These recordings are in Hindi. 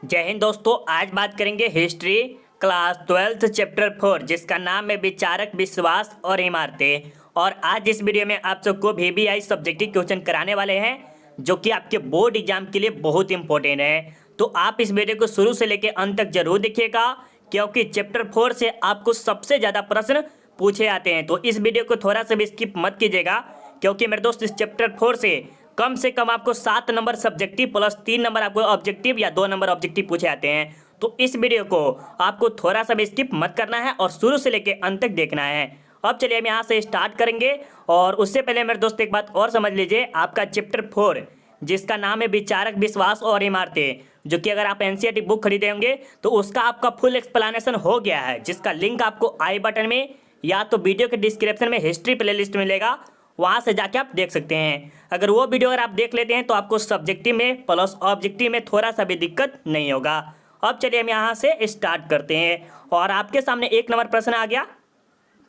जय हिंद दोस्तों। आज बात करेंगे हिस्ट्री क्लास 12th चैप्टर 4 जिसका नाम है विचारक, विश्वास और इमारतें। और आज इस वीडियो में आप सबको VBI सब्जेक्टिव क्वेश्चन कराने वाले हैं जो कि आपके बोर्ड एग्जाम के लिए बहुत इंपॉर्टेंट है। तो आप इस वीडियो को शुरू से लेकर अंत तक जरूर देखिएगा क्योंकि चैप्टर 4 से आपको सबसे ज़्यादा प्रश्न पूछे आते हैं। तो इस वीडियो को थोड़ा सा भी स्किप मत कीजिएगा क्योंकि मेरे दोस्त इस चैप्टर 4 से कम आपको 7 नंबर सब्जेक्टिव प्लस 3 नंबर आपको ऑब्जेक्टिव या 2 नंबर ऑब्जेक्टिव पूछे आते हैं। तो इस वीडियो को आपको थोड़ा सा भी स्किप मत करना है और शुरू से लेके अंत तक देखना है। अब चलिए हम यहाँ से स्टार्ट करेंगे। और उससे पहले मेरे दोस्त एक बात और समझ लीजिए, आपका चैप्टर 4 जिसका नाम है विचारक, विश्वास और इमारतें, जो कि अगर आप एनसीईआरटी बुक खरीदे होंगे तो उसका आपका फुल एक्सप्लेनेशन हो गया है, जिसका लिंक आपको आई बटन में या तो वीडियो के डिस्क्रिप्शन में हिस्ट्री प्लेलिस्ट मिलेगा, वहाँ से जाके आप देख सकते हैं। अगर वो वीडियो अगर आप देख लेते हैं तो आपको सब्जेक्टिव में प्लस ऑब्जेक्टिव में थोड़ा सा भी दिक्कत नहीं होगा। अब चलिए हम यहाँ से स्टार्ट करते हैं और आपके सामने 1 नंबर प्रश्न आ गया।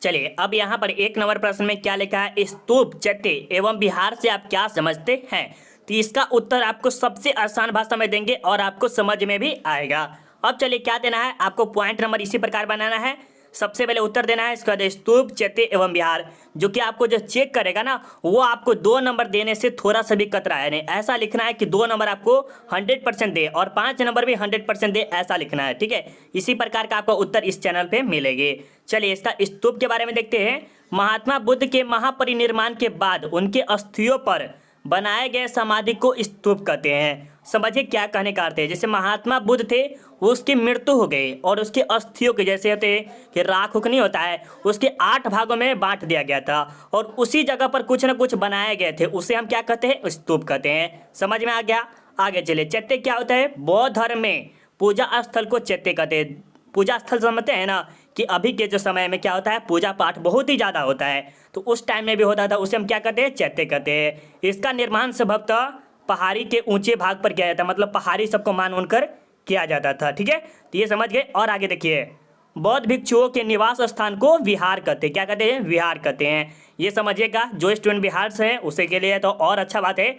चलिए अब यहाँ पर 1 नंबर प्रश्न में क्या लिखा है, स्तूप, चट्टी एवं विहार से आप क्या समझते हैं। तो इसका उत्तर आपको सबसे आसान भाषा में देंगे और आपको समझ में भी आएगा। अब चलिए क्या देना है, आपको पॉइंट नंबर इसी प्रकार बनाना है। सबसे पहले उत्तर देना है इसका स्तूप, चट्टी एवं विहार, जो कि आपको जो चेक करेगा ना वो आपको 2 नंबर देने से थोड़ा सा भी कतराया नहीं। ऐसा लिखना है कि 2 नंबर आपको 100% दे और 5 नंबर भी 100% दे, ऐसा लिखना है। ठीक है, इसी प्रकार का आपको उत्तर इस चैनल पे मिलेंगे। चलिए इसका स्तूप के बारे में देखते हैं। महात्मा बुद्ध के महापरिनिर्वाण के बाद उनके अस्थियों पर बनाए गए समाधि को स्तूप कहते हैं। समझिए क्या कहने का अर्थ है, जैसे महात्मा बुद्ध थे उसकी मृत्यु हो गई और उसके अस्थियों के जैसे होते कि राख हुक नहीं होता है, उसके 8 भागों में बांट दिया गया था और उसी जगह पर कुछ न कुछ बनाए गए थे, उसे हम क्या कहते हैं, स्तूप कहते हैं। समझ में आ गया। आगे चले, चैत्य क्या होता है, बौद्ध धर्म में पूजा स्थल को चैत्य कहते हैं। पूजा स्थल समझते हैं ना कि अभी के जो समय में क्या होता है, पूजा पाठ बहुत ही ज़्यादा होता है, तो उस टाइम में भी होता था, उसे हम क्या कहते हैं, चैत्य कहते हैं। इसका निर्माण संभवतः पहाड़ी के ऊंचे भाग पर किया जाता है, मतलब पहाड़ी सबको मान उनकर किया जाता था। ठीक है, तो ये समझ गए। और आगे देखिए, बौद्ध भिक्षुओं के निवास स्थान को विहार कहते हैं। क्या कहते हैं, विहार कहते हैं। ये समझिएगा, जो स्टूडेंट बिहार से हैं उसे के लिए तो और अच्छा बात है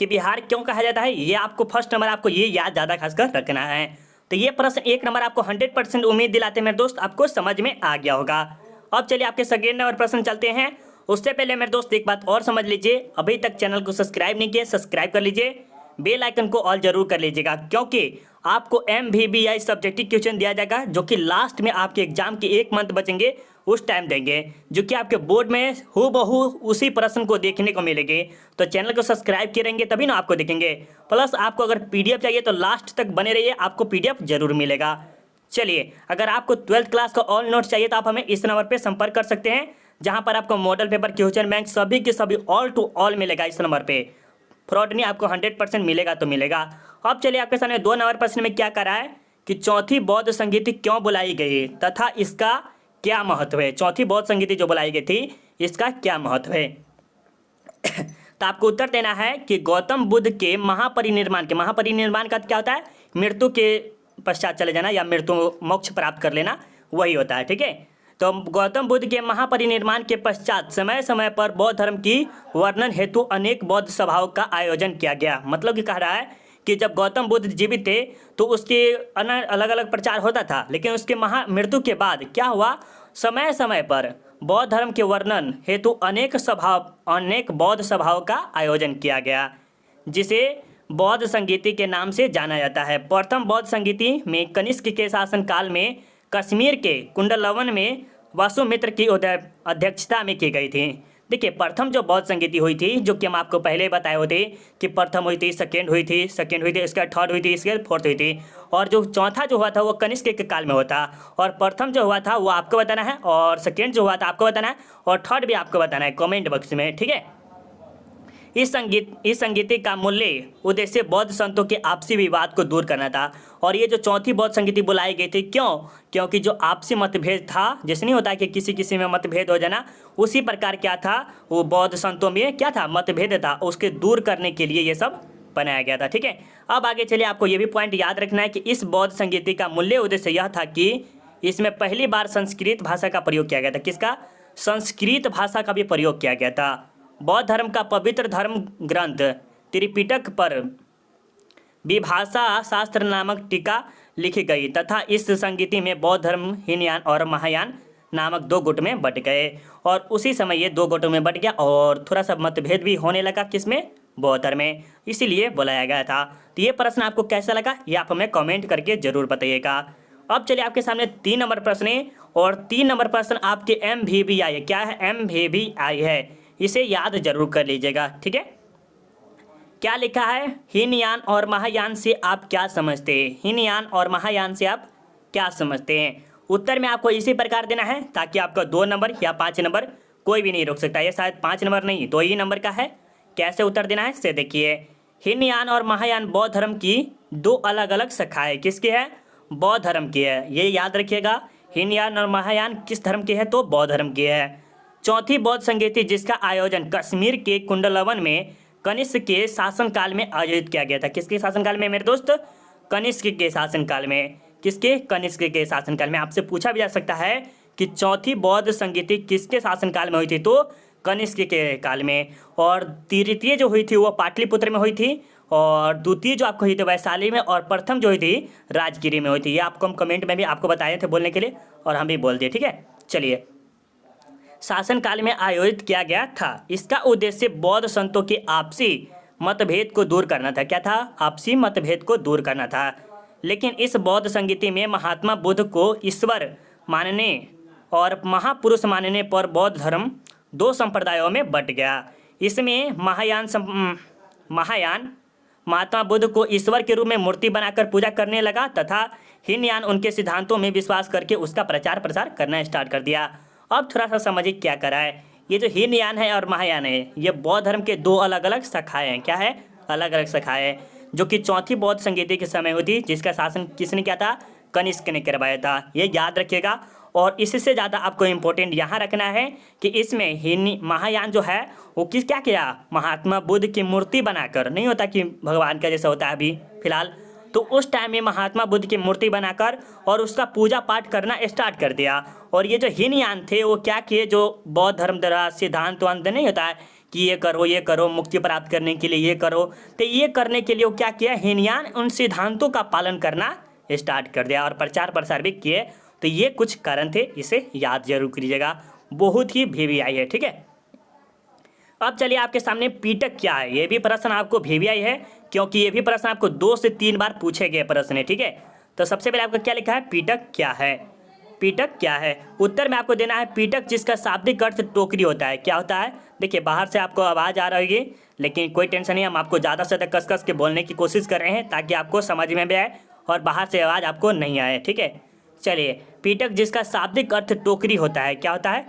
कि बिहार क्यों कहा जाता है, ये आपको फर्स्ट नंबर आपको ये याद ज़्यादा खासकर रखना है। तो ये प्रश्न 1 नंबर आपको 100% उम्मीद दिलाते हैं मेरे दोस्त, आपको समझ में आ गया होगा। अब चलिए आपके सेकेंड नंबर प्रश्न चलते हैं। उससे पहले मेरे दोस्त एक बात और समझ लीजिए, अभी तक चैनल को सब्सक्राइब नहीं किया, सब्सक्राइब कर लीजिए, बेल आइकन को ऑल जरूर कर लीजिएगा क्योंकि आपको MVBI सब्जेक्टिव क्वेश्चन दिया जाएगा जो कि लास्ट में आपके एग्जाम के 1 मंथ बचेंगे उस टाइम देंगे, जो कि आपके बोर्ड में हूबहू उसी प्रश्न को देखने को मिलेंगे। तो चैनल को सब्सक्राइब करेंगे तभी ना आपको दिखेंगे। प्लस आपको अगर PDF चाहिए तो लास्ट तक बने रहिए, आपको PDF जरूर मिलेगा। चलिए, अगर आपको 12th क्लास का ऑल नोट्स चाहिए तो आप हमें इस नंबर पर संपर्क कर सकते हैं, जहाँ पर आपको मॉडल पेपर, क्वेश्चन बैंक सभी के सभी ऑल टू ऑल मिलेगा इस नंबर पे। फ्रॉड नहीं, आपको 100% मिलेगा तो मिलेगा। अब चलिए आपके सामने 2 नंबर प्रश्न में क्या करा है कि चौथी बौद्ध संगीति क्यों बुलाई गई तथा इसका क्या महत्व है। चौथी बौद्ध संगीति जो बुलाई गई थी इसका क्या महत्व है। तो आपको उत्तर देना है कि गौतम बुद्ध के महापरिनिर्वाण का क्या होता है, मृत्यु के पश्चात चले जाना या मृत्यु मोक्ष प्राप्त कर लेना, वही होता है। ठीक है, तो गौतम बुद्ध के महापरिनिर्वाण के पश्चात समय समय पर बौद्ध धर्म की वर्णन हेतु अनेक बौद्ध सभाओं का आयोजन किया गया। मतलब कि कह रहा है कि जब गौतम बुद्ध जीवित थे तो उसके अलग अलग प्रचार होता था, लेकिन उसके मृत्यु के बाद क्या हुआ, समय समय पर बौद्ध धर्म के वर्णन हेतु अनेक बौद्ध सभाओं का आयोजन किया गया, जिसे बौद्ध संगीति के नाम से जाना जाता है। प्रथम बौद्ध संगीति में कनिष्क के शासनकाल में कश्मीर के कुंडलवन में वसुमित्र की अध्यक्षता में की गई थी। देखिए, प्रथम जो बौद्ध संगीति हुई थी, जो कि हम आपको पहले बताए होते कि प्रथम हुई थी, सेकेंड हुई थी, इसके थर्ड हुई थी, इसके फोर्थ हुई थी, और जो चौथा जो हुआ था वो कनिष्क के काल में होता। और प्रथम जो हुआ था वो आपको बताना है, और सेकेंड जो हुआ था आपको बताना है, और थर्ड भी आपको बताना है कमेंट बॉक्स में। ठीक है, इस संगीति का मूल्य उद्देश्य बौद्ध संतों के आपसी विवाद को दूर करना था। और ये जो चौथी बौद्ध संगीति बुलाई गई थी, क्योंकि जो आपसी मतभेद था, जैसे नहीं होता है कि किसी किसी में मतभेद हो जाना, उसी प्रकार क्या था, वो बौद्ध संतों में क्या था, मतभेद था, उसके दूर करने के लिए ये सब बनाया गया था। ठीक है, अब आगे चलिए, आपको ये भी पॉइंट याद रखना है कि इस बौद्ध संगीति का मूल्य उद्देश्य यह था कि इसमें पहली बार संस्कृत भाषा का प्रयोग किया गया था। किसका, संस्कृत भाषा का भी प्रयोग किया गया था। बौद्ध धर्म का पवित्र धर्म ग्रंथ त्रिपिटक पर विभाषा शास्त्र नामक टीका लिखी गई तथा इस संगीति में बौद्ध धर्म हीनयान और महायान नामक दो गुट में बट गए। और उसी समय ये दो गुटों में बट गया और थोड़ा सा मतभेद भी होने लगा किसमें, बौद्ध धर्म में, इसीलिए बुलाया गया था। तो ये प्रश्न आपको कैसा लगा ये आप हमें कमेंट करके जरूर बताइएगा। अब चलिए आपके सामने 3 नंबर प्रश्न है और 3 नंबर प्रश्न आपके MVVI है। क्या है, MVVI है, इसे याद जरूर कर लीजिएगा, ठीक है। क्या लिखा है, हीनयान और महायान से आप क्या समझते हैं, हीनयान और महायान से आप क्या समझते हैं। उत्तर में आपको इसी प्रकार देना है ताकि आपका 2 नंबर या 5 नंबर कोई भी नहीं रोक सकता। ये शायद 5 नंबर नहीं 2 ही नंबर का है। कैसे उत्तर देना है से देखिए। हीनयान और महायान बौद्ध धर्म की 2 अलग अलग शाखाएं किसकी है, बौद्ध धर्म की है, ये याद रखिएगा। हीनयान और महायान किस धर्म की है, तो बौद्ध धर्म की है। चौथी बौद्ध संगीति जिसका आयोजन कश्मीर के कुंडलवन में कनिष्क के शासनकाल में आयोजित किया गया था। किसके शासनकाल में मेरे दोस्त, कनिष्क के शासनकाल में। किसके, कनिष्क के शासनकाल में। आपसे पूछा भी जा सकता है कि चौथी बौद्ध संगीति किसके शासनकाल में हुई थी, तो कनिष्क के काल में। और तृतीय जो हुई थी वो पाटलिपुत्र में हुई थी और द्वितीय जो आपको हुई थी वैशाली में और प्रथम जो हुई थी राजगिरी में हुई थी। ये आपको हम कमेंट में भी आपको बताए थे बोलने के लिए और हम भी बोल दिए, ठीक है। चलिए, शासनकाल में आयोजित किया गया था। इसका उद्देश्य बौद्ध संतों के आपसी मतभेद को दूर करना था। क्या था, आपसी मतभेद को दूर करना था। लेकिन इस बौद्ध संगीति में महात्मा बुद्ध को ईश्वर मानने और महापुरुष मानने पर बौद्ध धर्म 2 संप्रदायों में बट गया। इसमें महायान महात्मा बुद्ध को ईश्वर के रूप में मूर्ति बनाकर पूजा करने लगा तथा हीनयान उनके सिद्धांतों में विश्वास करके उसका प्रचार प्रसार करना स्टार्ट कर दिया। अब थोड़ा सा समझिए क्या करा है। ये जो हीनयान है और महायान है ये बौद्ध धर्म के 2 अलग अलग शाखाएं हैं। क्या है, अलग अलग शाखाएं, जो कि चौथी बौद्ध संगीति के समय हुई थी जिसका शासन किसने किया था, कनिष्क ने करवाया था। ये याद रखिएगा। और इससे ज़्यादा आपको इम्पोर्टेंट यहाँ रखना है कि इसमें महायान जो है वो क्या किया, महात्मा बुद्ध की मूर्ति बनाकर, नहीं होता कि भगवान का जैसा होता है अभी फिलहाल, तो उस टाइम में महात्मा बुद्ध की मूर्ति बनाकर और उसका पूजा पाठ करना स्टार्ट कर दिया। और ये जो हीनयान थे वो क्या किए, जो बौद्ध धर्म द्वारा सिद्धांत नहीं होता है कि ये करो मुक्ति प्राप्त करने के लिए ये करो, तो ये करने के लिए वो क्या किया, हीनयान उन सिद्धांतों का पालन करना स्टार्ट कर दिया और प्रचार प्रसार भी किए। तो ये कुछ कारण थे, इसे याद जरूर कीजिएगा, बहुत ही VVI है, ठीक है। अब चलिए आपके सामने पीटक क्या है, ये भी प्रश्न आपको VVI है क्योंकि ये भी प्रश्न आपको 2 से 3 बार पूछे गए प्रश्न है, ठीक है। तो सबसे पहले आपको क्या लिखा है, पीटक क्या है, पीटक क्या है। उत्तर में आपको देना है पीटक जिसका शाब्दिक अर्थ टोकरी होता है। क्या होता है, देखिए बाहर से आपको आवाज़ आ रही है लेकिन कोई टेंशन नहीं, हम आपको ज़्यादा से ज़्यादा कस के बोलने की कोशिश कर रहे हैं ताकि आपको समझ में भी आए और बाहर से आवाज़ आपको नहीं आए, ठीक है। चलिए, पीटक जिसका शाब्दिक अर्थ टोकरी होता है, क्या होता है।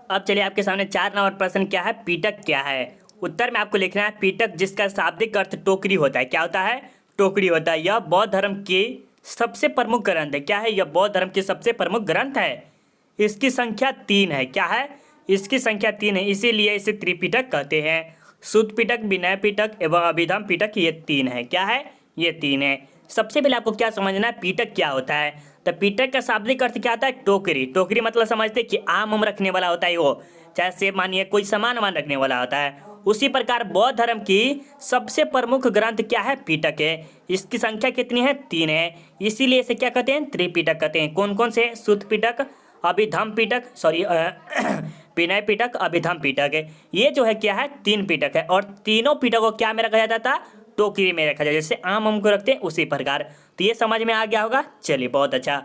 अब चलिए आपके सामने 4 नंबर प्रश्न क्या है, पीटक क्या है। उत्तर में आपको लिखना है पीटक जिसका शाब्दिक अर्थ टोकरी होता है। क्या होता है, टोकरी होता है। यह बौद्ध धर्म की सबसे प्रमुख ग्रंथ है। क्या है, यह बौद्ध धर्म की सबसे प्रमुख ग्रंथ है। इसकी संख्या 3 है। क्या है, इसकी संख्या 3 है, इसीलिए इसे त्रिपिटक कहते हैं। सुत्त पिटक, विनय पिटक एवं अभिधम पिटक, ये 3 है। क्या है, ये 3 है। सबसे पहले आपको क्या समझना है, पीटक क्या होता है। तो पीटक का शाब्दिक अर्थ क्या होता है, टोकरी। टोकरी मतलब समझते कि आम रखने वाला होता है वो, चाहे सेब मानिए कोई सामान रखने वाला होता है। उसी प्रकार बौद्ध धर्म की सबसे प्रमुख ग्रंथ क्या है, पीटक है। इसकी संख्या कितनी है, 3 है, इसीलिए इसे क्या कहते हैं, त्रिपिटक कहते हैं। कौन कौन से, सुत्त पिटक, अभिधम पिटक, सॉरी विनय पिटक, अभिधम पिटक है। ये जो है क्या है, 3 पिटक है और तीनों पिटक को क्या में रखा जाता था, टोकरी में रखा जाए, जैसे आम को रखते हैं उसी प्रकार। तो ये समझ में आ गया होगा। चलिए, बहुत अच्छा।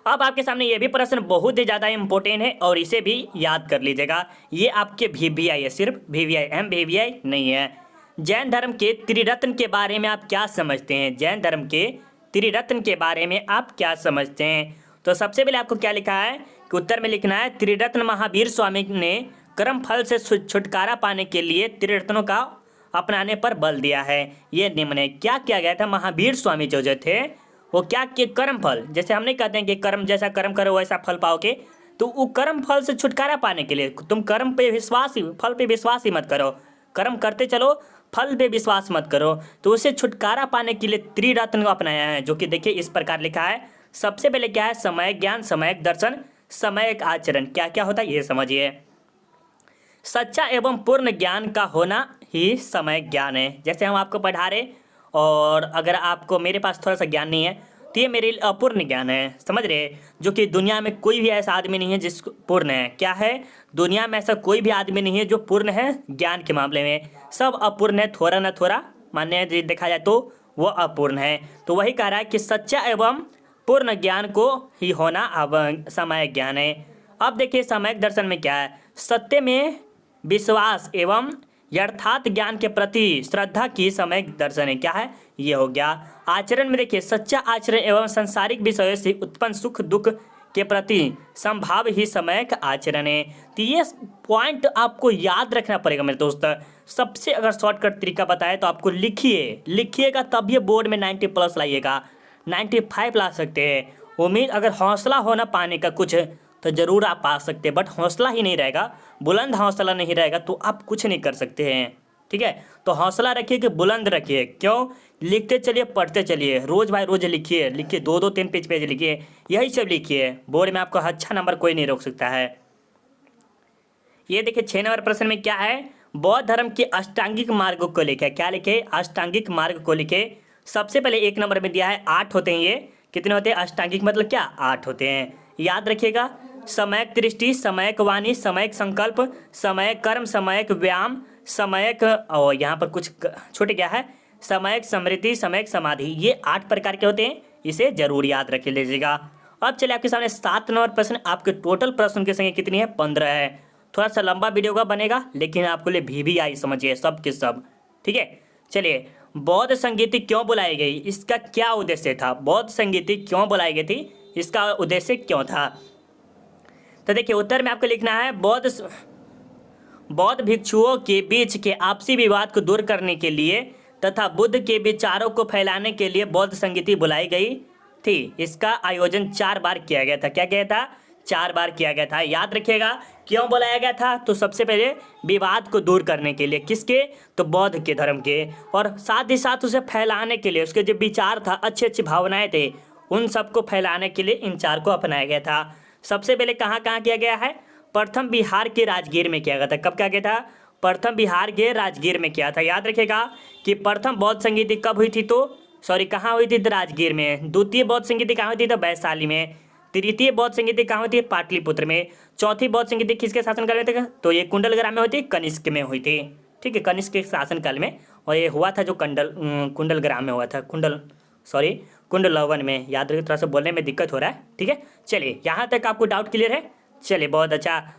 अब आपके सामने ये भी प्रश्न बहुत ही ज़्यादा इंपॉर्टेंट है और इसे भी याद कर लीजिएगा। ये आपके VVI है, सिर्फ VVI, MVVI नहीं है। जैन धर्म के त्रिरत्न के बारे में आप क्या समझते हैं, जैन धर्म के त्रिरत्न के बारे में आप क्या समझते हैं। तो सबसे पहले आपको क्या लिखा है कि उत्तर में लिखना है त्रिरत्न महावीर स्वामी ने कर्म फल से छुटकारा पाने के लिए त्रिरत्नों का अपनाने पर बल दिया है। ये निम्न है। क्या किया गया था, महावीर स्वामी जो थे वो क्या किए, कर्म फल, जैसे हम नहीं कहते हैं कि कर्म जैसा कर्म करो वैसा फल पाओगे, तो वो कर्म फल से छुटकारा पाने के लिए तुम कर्म पे विश्वास ही, फल पे विश्वास ही मत करो, कर्म करते चलो, फल पे विश्वास मत करो। तो उससे छुटकारा पाने के लिए त्रिरत्न को अपनाया है, जो कि देखिए इस प्रकार लिखा है। सबसे पहले क्या है, समय ज्ञान, समय दर्शन, समय आचरण। क्या क्या होता है ये समझिए। सच्चा एवं पूर्ण ज्ञान का होना ही समय ज्ञान है। जैसे हम आपको पढ़ा रहे और अगर आपको मेरे पास थोड़ा सा ज्ञान नहीं है तो ये मेरे लिए अपूर्ण ज्ञान है, समझ रहे। जो कि दुनिया में कोई भी ऐसा आदमी नहीं है जिसको पूर्ण है। क्या है, दुनिया में ऐसा कोई भी आदमी नहीं है जो पूर्ण है ज्ञान के मामले में, सब अपूर्ण है, थोड़ा ना थोड़ा मान्य देखा जाए तो वो अपूर्ण है। तो वही कह रहा है कि सच्चा एवं पूर्ण ज्ञान को ही होना अब समय ज्ञान है। अब देखिए सामयिक दर्शन में क्या है, सत्य में विश्वास एवं यथार्थ ज्ञान के प्रति श्रद्धा की सामयिक दर्शन है। क्या है, ये हो गया। आचरण में देखिए सच्चा आचरण एवं सांसारिक विषयों से उत्पन्न सुख दुख के प्रति संभाव ही सामयिक आचरण है। तो ये पॉइंट आपको याद रखना पड़ेगा मेरे दोस्त। सबसे अगर शॉर्टकट तरीका बताए तो आपको लिखिएगा तब ये बोर्ड में 90+ लाइएगा, 95 ला सकते हैं। उम्मीद अगर हौसला होना पाने का कुछ तो ज़रूर आप पा सकते हैं, बट हौसला ही नहीं रहेगा, बुलंद हौसला नहीं रहेगा तो आप कुछ नहीं कर सकते हैं। ठीक है, तो हौसला रखिए कि बुलंद रखिए। क्यों, लिखते चलिए, पढ़ते चलिए, रोज़ बाय रोज़ लिखिए, 2-2 3 पेज लिखिए, यही सब लिखिए। बोर्ड में आपको अच्छा नंबर कोई नहीं रोक सकता है। ये देखिए 6 नंबर प्रश्न में क्या है, बौद्ध धर्म के अष्टांगिक मार्ग को लिखे। क्या लिखे, अष्टांगिक मार्ग को लिखे। सबसे पहले 1 नंबर में दिया है 8 होते हैं। ये कितने होते हैं, अष्टांगिक मतलब क्या, 8 होते हैं। याद रखिएगा, समयक दृष्टि, समयक वाणी, समयक संकल्प, समयक कर्म, समयक व्यायाम, समयक, और यहाँ पर कुछ छोटे क्या है, समयक स्मृति, समयक समाधि। ये 8 प्रकार के होते हैं, इसे जरूर याद रख लीजिएगा। अब चलिए आपके सामने 7 नंबर प्रश्न। आपके टोटल प्रश्न की संख्या कितनी है, 15 है। थोड़ा सा लंबा वीडियो का बनेगा लेकिन आपके लिए VBI समझिए सब के सब। ठीक है, चलिए, बौद्ध संगीति क्यों बुलाई गई, इसका क्या उद्देश्य था। बौद्ध संगीति क्यों बुलाई गई थी, इसका उद्देश्य क्यों था। तो देखिए उत्तर में आपको लिखना है, बौद्ध भिक्षुओं के बीच के आपसी विवाद को दूर करने के लिए तथा बुद्ध के विचारों को फैलाने के लिए बौद्ध संगीति बुलाई गई थी। इसका आयोजन 4 बार किया गया था। क्या किया था, 4 बार किया गया था। याद रखिएगा क्यों बुलाया गया था, तो सबसे पहले विवाद को दूर करने के लिए, किसके, तो बौद्ध के धर्म के, और साथ ही साथ उसे फैलाने के लिए, उसके जो विचार था, अच्छी अच्छी भावनाएं थे, उन सबको फैलाने के लिए इन 4 को अपनाया गया था। सबसे पहले कहाँ कहाँ किया गया है, प्रथम बिहार के राजगीर में किया गया था। कब किया गया था, प्रथम बिहार के राजगीर में किया था। याद रखिएगा कि प्रथम बौद्ध संगीति कब हुई थी, तो सॉरी कहाँ हुई थी, तो राजगीर में। द्वितीय बौद्ध संगीति कहाँ हुई थी, तो वैशाली में। तृतीय बौद्ध संगीति कहाँ हुई थी, पाटलिपुत्र में। चौथी बौद्ध संगीति किसके शासनकाल में थी, तो ये कुंडलग्राम में हुई थी, कनिष्क में हुई थी। ठीक है, कनिष्क के शासनकाल में, और ये हुआ था जो कुंडलग्राम में हुआ था, कुंडलवन में। याद रखिए, थोड़ा सा बोलने में दिक्कत हो रहा है। ठीक है, चलिए यहाँ तक आपको डाउट क्लियर है। चलिए बहुत अच्छा।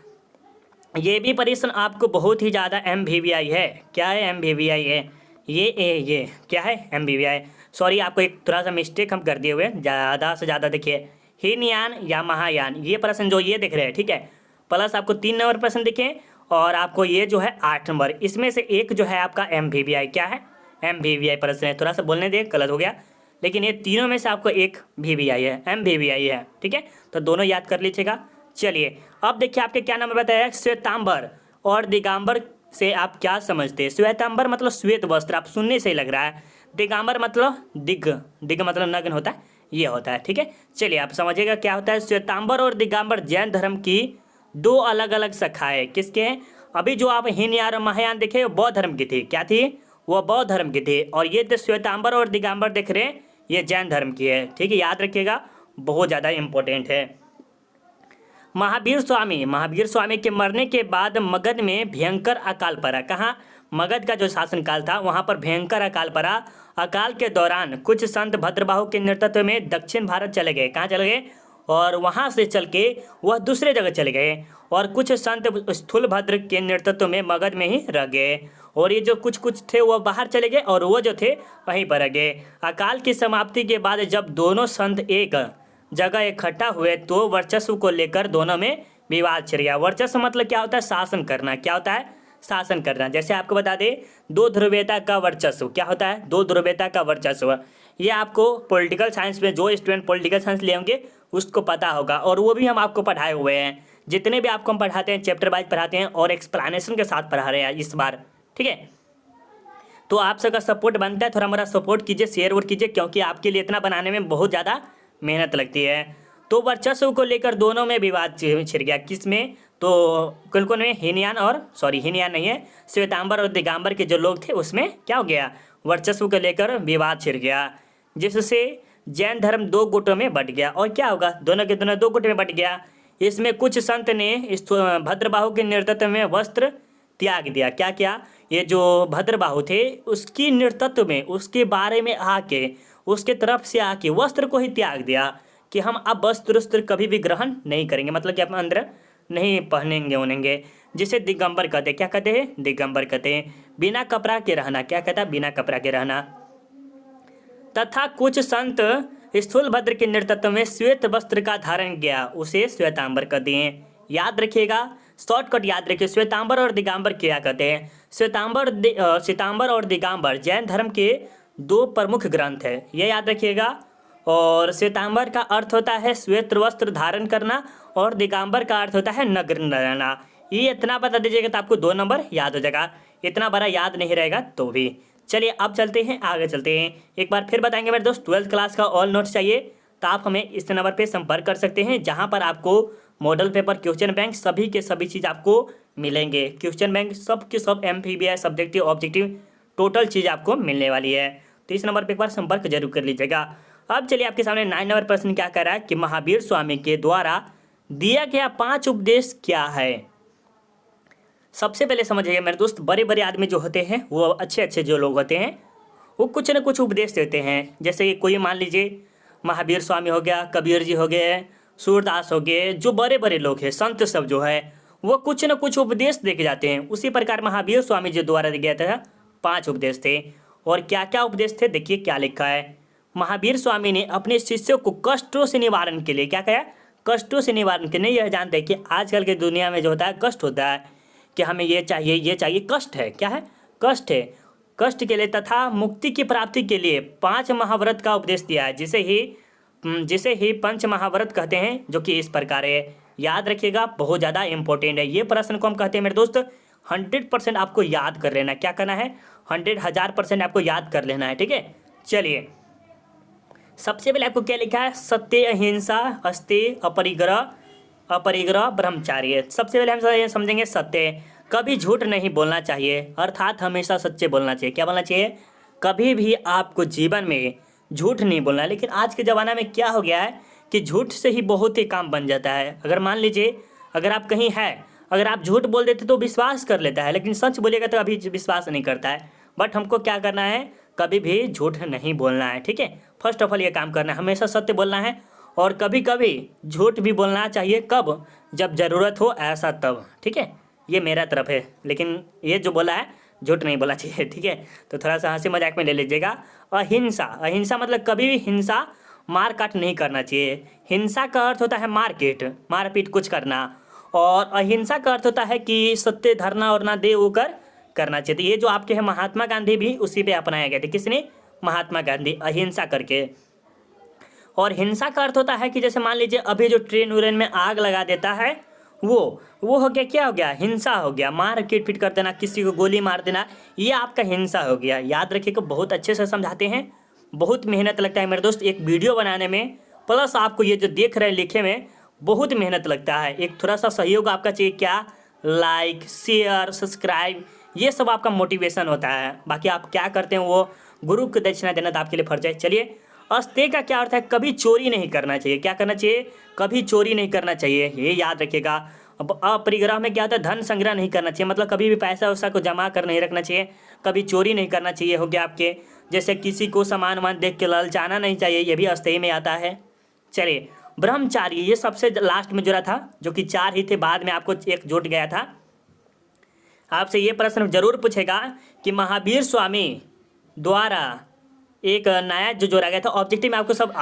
ये भी प्रश्न आपको बहुत ही ज़्यादा MVVI है। क्या है, MVVI है ये क्या है, MVVI। सॉरी, आपको एक थोड़ा सा मिस्टेक हम कर दिए हुए, ज़्यादा से ज़्यादा देखिए हीनयान या महायान, ये प्रश्न जो ये दिख रहे हैं, ठीक है, प्लस आपको 3 नंबर प्रश्न दिखे, और आपको ये जो है 8 नंबर, इसमें से एक जो है आपका MVVI। क्या है, MVVI प्रश्न है। थोड़ा सा बोलने दे, गलत हो गया, लेकिन ये तीनों में से आपको एक VVI है, MVVI है। ठीक है, तो दोनों याद कर लीजिएगा। चलिए अब देखिए आपके क्या नाम बताया, श्वेतांबर और दिगंबर से आप क्या समझते हैं। श्वेतांबर मतलब श्वेत वस्त्र, आप सुनने से ही लग रहा है। दिगंबर मतलब दिग मतलब नग्न होता है, ये होता है। ठीक है, चलिए आप समझिएगा क्या होता है। श्वेतांबर और दिगंबर जैन धर्म की 2 अलग अलग शाखाएं, किसके हैं। अभी जो आप हीनयान और महायान देखे वो बौद्ध धर्म की थी। क्या थी, वो बौद्ध धर्म की थी, और ये जो श्वेतांबर और दिगंबर देख रहे हैं ये जैन धर्म की है। ठीक है, याद रखिएगा, बहुत ज़्यादा इंपॉर्टेंट है। महावीर स्वामी के मरने के बाद मगध में भयंकर अकाल पड़ा। कहाँ, मगध का जो शासनकाल था वहाँ पर भयंकर अकाल पड़ा। अकाल के दौरान कुछ संत भद्रबाहु के नेतृत्व में दक्षिण भारत चले गए। कहाँ चले गए, और वहाँ से चल के वह दूसरे जगह चले गए, और कुछ संत स्थूलभद्र के नेतृत्व में मगध में ही रह गए, और ये जो कुछ थे वो बाहर चले गए, और वो जो थे वहीं पर रह गए। अकाल की समाप्ति के बाद जब दोनों संत एक जगह इकट्ठा हुए तो वर्चस्व को लेकर दोनों में विवाद छिड़ गया। वर्चस्व मतलब क्या होता है, शासन करना। क्या होता है, शासन करना। जैसे आपको बता दें, 2 ध्रुवीयता का वर्चस्व। क्या होता है, 2 ध्रुवीयता का वर्चस्व। ये आपको पॉलिटिकल साइंस में, जो स्टूडेंट पॉलिटिकल साइंस ले होंगे उसको पता होगा, और वो भी हम आपको पढ़ाए हुए हैं। जितने भी आपको हम पढ़ाते हैं चैप्टर वाइज पढ़ाते हैं, और एक्सप्लेनेशन के साथ पढ़ा रहे हैं इस बार। ठीक है, तो आप सबका सपोर्ट बनता है, थोड़ा हमारा सपोर्ट कीजिए, शेयर वोट कीजिए, क्योंकि आपके लिए इतना बनाने में बहुत ज़्यादा मेहनत लगती है। तो वर्चस्व को लेकर दोनों में विवाद छिड़ गया। किसमें, तो कुलकुल में हीनयान नहीं है, श्वेतांबर और दिगंबर के जो लोग थे उसमें क्या हो गया, वर्चस्व को लेकर विवाद छिड़ गया, जिससे जैन धर्म दो गुटों में बंट गया। और क्या होगा, दोनों के दोनों दो गुट में बंट गया। इसमें कुछ संत ने इस भद्रबाहु के नेतृत्व में वस्त्र त्याग दिया। क्या क्या, ये जो भद्रबाहु थे उसकी नेतृत्व में, उसके बारे में आके, उसके तरफ से आके वस्त्र को ही त्याग दिया कि हम अब वस्त्र कभी भी ग्रहण नहीं करेंगे, मतलब कि अपने अंदर नहीं पहनेंगे उनेंगे, जिसे दिगंबर कहते। क्या कहते हैं, दिगंबर कहते हैं। बिना कपड़ा के रहना, क्या कहता है, बिना कपड़ा के रहना। तथा कुछ संत स्थूलभद्र के नेतृत्व में श्वेत वस्त्र का धारण किया, उसे श्वेतांबर कहते हैं। याद रखिएगा, शॉर्टकट याद रखिए, श्वेतांबर और दिगंबर क्या कहते हैं। श्वेतांबर और दिगंबर जैन धर्म के दो प्रमुख ग्रंथ है, ये याद रखिएगा। और श्वेतांबर का अर्थ होता है श्वेत वस्त्र धारण करना, और दिगंबर का अर्थ होता है नग्न रहना। ये इतना बता दीजिएगा तो आपको 2 नंबर याद हो जाएगा, इतना बड़ा याद नहीं रहेगा तो भी। चलिए अब चलते हैं, आगे चलते हैं। एक बार फिर बताएंगे मेरे दोस्त, 12th क्लास का ऑल नोट्स चाहिए तो आप हमें इस नंबर पे संपर्क कर सकते हैं, जहां पर आपको मॉडल पेपर, क्वेश्चन बैंक, सभी के सभी चीज़ आपको मिलेंगे। क्वेश्चन बैंक सब के सब MPBI सब्जेक्टिव ऑब्जेक्टिव टोटल चीज़ आपको मिलने वाली है, तो इस नंबर पर एक बार संपर्क जरूर कर लीजिएगा। अब चलिए आपके सामने 9 नंबर प्रश्न क्या कह रहा है कि महावीर स्वामी के द्वारा दिया गया 5 उपदेश क्या है। सबसे पहले समझिए मेरे दोस्त, बड़े बड़े आदमी जो होते हैं, वो अच्छे अच्छे जो लोग होते हैं, वो कुछ न कुछ उपदेश देते हैं। जैसे कोई मान लीजिए महावीर स्वामी हो गया, कबीर जी हो गए, सूरदास हो गए, जो बड़े बड़े लोग हैं, संत सब जो है, वो कुछ न कुछ उपदेश दे के जाते हैं। उसी प्रकार महावीर स्वामी जी द्वारा दिया गया था 5 उपदेश थे। और क्या क्या उपदेश थे, देखिए क्या लिखा है। महावीर स्वामी ने अपने शिष्यों को कष्टों से निवारण के लिए क्या कहा, कष्टों से निवारण के लिए। यह जानते हैं कि आजकल की दुनिया में जो होता है कष्ट होता है, कि हमें ये चाहिए, कष्ट है, क्या है, कष्ट है। कष्ट के लिए तथा मुक्ति की प्राप्ति के लिए 5 महाव्रत का उपदेश दिया है, जिसे ही पंच महाव्रत कहते हैं, जो कि इस प्रकार है। याद रखिएगा, बहुत ज़्यादा इंपॉर्टेंट है ये प्रश्न को हम कहते हैं मेरे दोस्त 100% आपको याद कर लेना। क्या करना है, 1000% आपको याद कर लेना है, ठीक है। चलिए सबसे पहले आपको क्या लिखा है, सत्य, अहिंसा, अस्तेय, अपरिग्रह, ब्रह्मचार्य। सबसे पहले हम ये समझेंगे सत्य, कभी झूठ नहीं बोलना चाहिए, अर्थात हमेशा सच्चे बोलना चाहिए। क्या बोलना चाहिए, कभी भी आपको जीवन में झूठ नहीं बोलना। लेकिन आज के ज़माना में क्या हो गया है कि झूठ से ही बहुत ही काम बन जाता है। अगर मान लीजिए, अगर आप कहीं है, अगर आप झूठ बोल देते तो विश्वास कर लेता है, लेकिन सच बोलिएगा तो अभी विश्वास नहीं करता है। बट हमको क्या करना है, कभी भी झूठ नहीं बोलना है, ठीक है। फर्स्ट ऑफ ऑल ये काम करना है, हमेशा सत्य बोलना है। और कभी कभी झूठ भी बोलना चाहिए, कब, जब ज़रूरत हो ऐसा तब, ठीक है। ये मेरा तरफ है, लेकिन ये जो बोला है झूठ नहीं बोलना चाहिए, ठीक है। तो थोड़ा सा हंसी मजाक में ले लीजिएगा। अहिंसा मतलब कभी भी हिंसा, मार काट नहीं करना चाहिए। हिंसा का अर्थ होता है मारपीट कुछ करना, और अहिंसा का अर्थ होता है कि सत्य धरना और ना दे होकर करना चाहिए। तो ये जो आपके हैं महात्मा गांधी भी उसी पे अपनाया गया था, किसने, महात्मा गांधी, अहिंसा करके। और हिंसा का अर्थ होता है कि जैसे मान लीजिए अभी जो ट्रेन उरेन में आग लगा देता है, वो हो गया, क्या हो गया, हिंसा हो गया। मार पीट कर देना, किसी को गोली मार देना, ये आपका हिंसा हो गया। याद रखिएगा, बहुत अच्छे से समझाते हैं, बहुत मेहनत लगता है मेरे दोस्त एक वीडियो बनाने में, प्लस आपको ये जो देख रहे हैं लिखे में बहुत मेहनत लगता है। एक थोड़ा सा सहयोग आपका चाहिए, क्या, लाइक, शेयर, सब्सक्राइब, ये सब आपका मोटिवेशन होता है। बाकी आप क्या करते हैं वो गुरु को दक्षिणा देना तो आपके लिए फर्ज है। चलिए, अस्तेय का क्या अर्थ है, कभी चोरी नहीं करना चाहिए। क्या करना चाहिए, कभी चोरी नहीं करना चाहिए, ये याद रखिएगा। अब अपरिग्रह में क्या होता है, धन संग्रह नहीं करना चाहिए, मतलब कभी भी पैसा वैसा को जमा कर नहीं रखना चाहिए, कभी चोरी नहीं करना चाहिए। हो गया आपके, जैसे किसी को सामान वामान देख के ललचाना नहीं चाहिए, ये भी अस्तेय में आता है। चलिए, ब्रह्मचार्य, ये सबसे लास्ट में जुड़ा था, जो कि 4 ही थे, बाद में आपको एक जुट गया था। आपसे ये प्रश्न जरूर पूछेगा कि महावीर स्वामी द्वारा एक नया जो जोड़ा गया था, ऑब्जेक्टिव में आपको सब